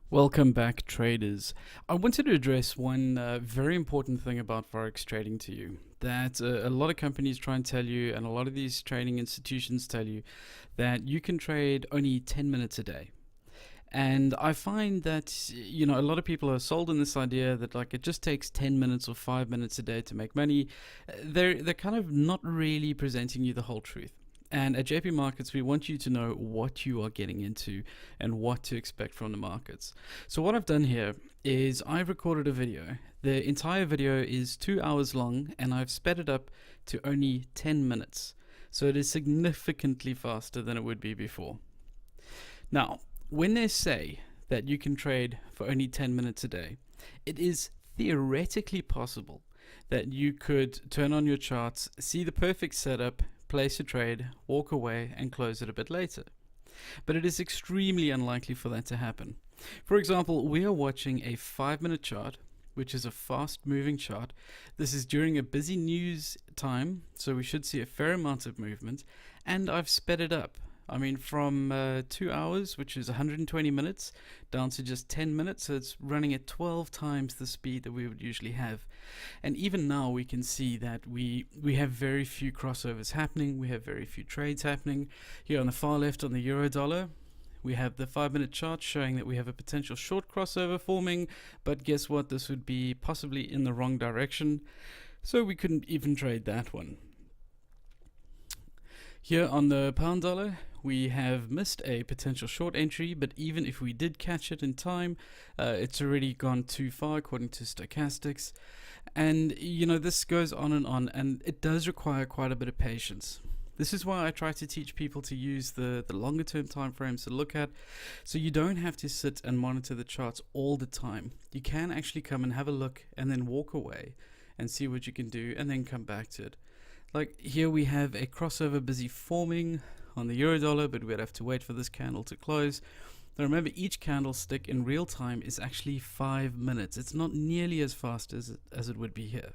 Welcome back, traders. I wanted to address one very important thing about Forex trading to you that a lot of companies try and tell you, and a lot of these trading institutions tell you, that you can trade only 10 minutes a day. And I find that, a lot of people are sold on this idea that like it just takes 10 minutes or 5 minutes a day to make money. They're kind of not really presenting you the whole truth. And at JP Markets, we want you to know what you are getting into and what to expect from the markets. So what I've done here is I've recorded a video. The entire video is 2 hours long, and I've sped it up to only 10 minutes. So it is significantly faster than it would be before. Now, when they say that you can trade for only 10 minutes a day, it is theoretically possible that you could turn on your charts, see the perfect setup, place a trade, walk away, and close it a bit later. But it is extremely unlikely for that to happen. For example, we are watching a 5-minute chart, which is a fast moving chart. This is during a busy news time, so we should see a fair amount of movement, and I've sped it up. I mean, from 2 hours, which is 120 minutes, down to just 10 minutes, so it's running at 12 times the speed that we would usually have. And even now we can see that we have very few crossovers happening, we have very few trades happening. Here on the far left on the euro dollar, we have the 5-minute chart showing that we have a potential short crossover forming, but guess what, this would be possibly in the wrong direction, so we couldn't even trade that one. Here on the pound dollar, we have missed a potential short entry, but even if we did catch it in time, it's already gone too far according to stochastics. And this goes on, and it does require quite a bit of patience. This is why I try to teach people to use the longer term time frames to look at, so you don't have to sit and monitor the charts all the time. You can actually come and have a look and then walk away and see what you can do and then come back to it. Like here we have a crossover busy forming on the euro dollar, but we'd have to wait for this candle to close. Now remember, each candlestick in real time is actually 5 minutes. It's not nearly as fast as it would be here.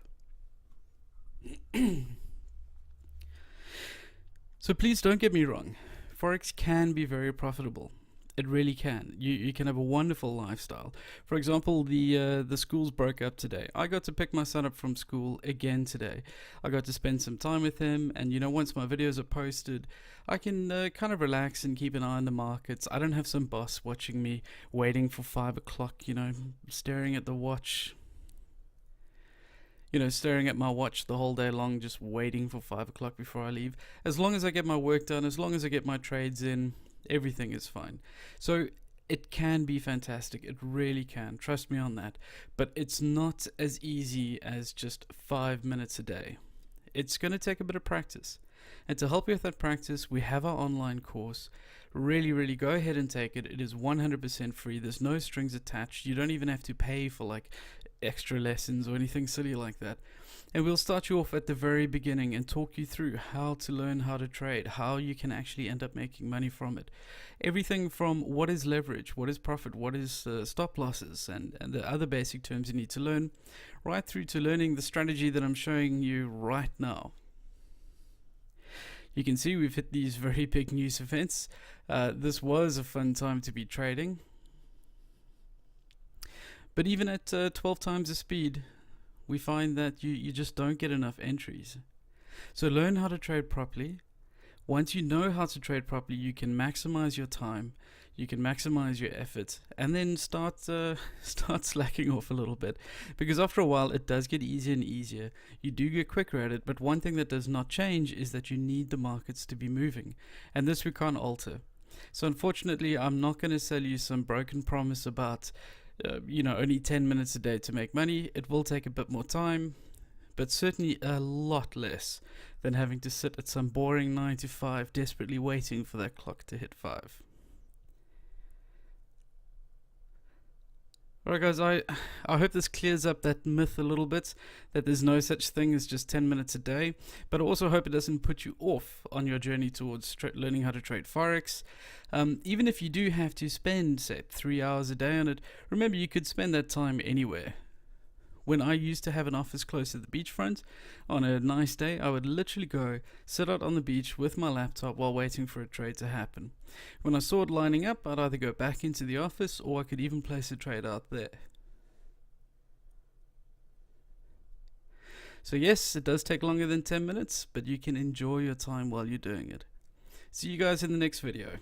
So please don't get me wrong. Forex can be very profitable. It really can. You can have a wonderful lifestyle. For example, the schools broke up today. I got to pick my son up from school again today. I got to spend some time with him, and once my videos are posted, I can kind of relax and keep an eye on the markets. I don't have some boss watching me, waiting for 5 o'clock, staring at the watch. Staring at my watch the whole day long, just waiting for 5 o'clock before I leave. As long as I get my work done, as long as I get my trades in, everything is fine. So it can be fantastic. It really can. Trust me on that. But it's not as easy as just 5 minutes a day. It's going to take a bit of practice. And to help you with that practice, we have our online course. Really go ahead and take it. It is 100% free. There's no strings attached. You don't even have to pay for like extra lessons or anything silly like that. And we'll start you off at the very beginning and talk you through how to learn how to trade, how you can actually end up making money from it. Everything from what is leverage, what is profit, what is stop losses, and the other basic terms you need to learn, right through to learning the strategy that I'm showing you right now. You can see we've hit these very big news events. This was a fun time to be trading. But even at 12 times the speed, we find that you just don't get enough entries. So learn how to trade properly. Once you know how to trade properly, you can maximize your time, you can maximize your effort, and then start slacking off a little bit. Because after a while, it does get easier and easier. You do get quicker at it, but one thing that does not change is that you need the markets to be moving. And this we can't alter. So unfortunately, I'm not going to sell you some broken promise about only 10 minutes a day to make money. It will take a bit more time, but certainly a lot less than having to sit at some boring 9 to 5 desperately waiting for that clock to hit 5. Alright guys, I hope this clears up that myth a little bit, that there's no such thing as just 10 minutes a day, but I also hope it doesn't put you off on your journey towards learning how to trade Forex. Even if you do have to spend, say, 3 hours a day on it, remember you could spend that time anywhere. When I used to have an office close to the beachfront, on a nice day, I would literally go sit out on the beach with my laptop while waiting for a trade to happen. When I saw it lining up, I'd either go back into the office or I could even place a trade out there. So yes, it does take longer than 10 minutes, but you can enjoy your time while you're doing it. See you guys in the next video.